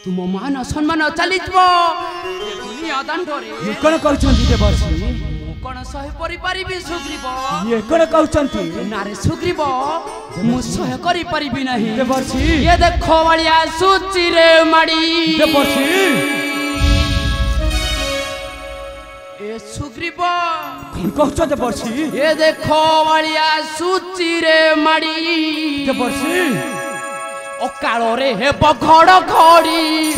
तुम मान सम्मान चली दुनिया दांडरे ये कौन कहउछंती देवर्षि कौन सह परि परिबी सुग्रीव ये कौन कहउछंती नारे सुग्रीव मु सह करि परिबी नहीं देवर्षि ये देखो वालिया सूची रे माड़ी देवर्षि ए सुग्रीव कौन कहउछ देवर्षि ये देखो वालिया सूची रे माड़ी देवर्षि अकाल रे हे बघड़ घड़ी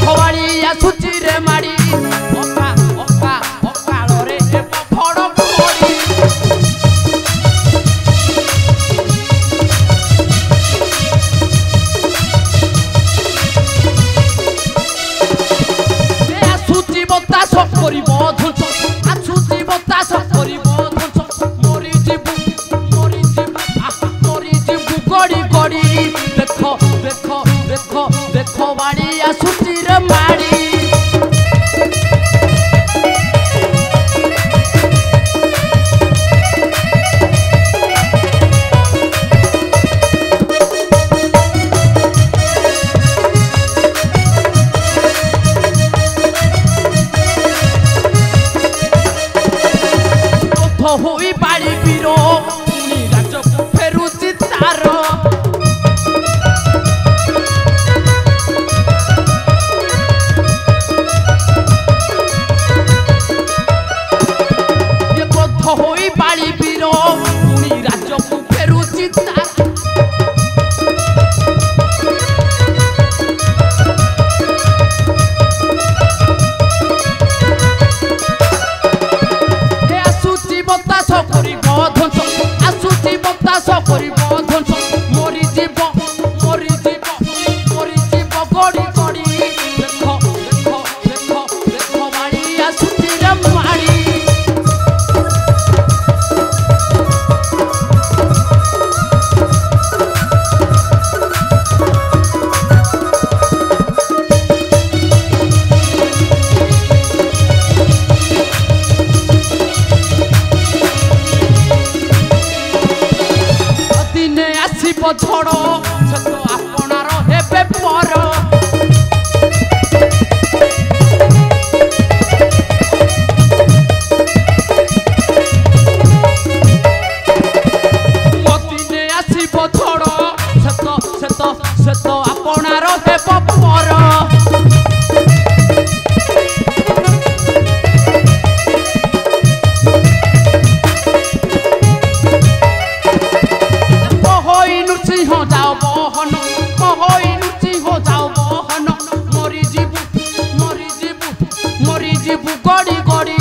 खवाड़िया सूची रे माड़ी ओका ओका अकाल रे हे बघड़ घड़ी बतास करिब ध्वंस आछुति बतास करिब ध्वंस मरि जीवु गड़ी गड़ी देखो देखो देखो देखो बाड़ी आछुति रे माड़ी हुई बाड़ी पीरो राज फेरुची तार ये बद्ध हुई बाड़ी पीरो राज फेरुची तार बतास करिब ध्वंस आसुची बतास करिब ध्वंस मरि जीव गड़ी गड़ी देखो देखो देखो देखो बाड़ी आसुची रे माड़ी झड़ से तो आपणार हेबे पर दिने आसीब झड़ से तो आपणार हेब पर गड़ी गड़ी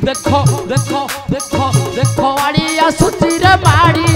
देखो देखो देखो देखो आड़िया सूची रे माड़ी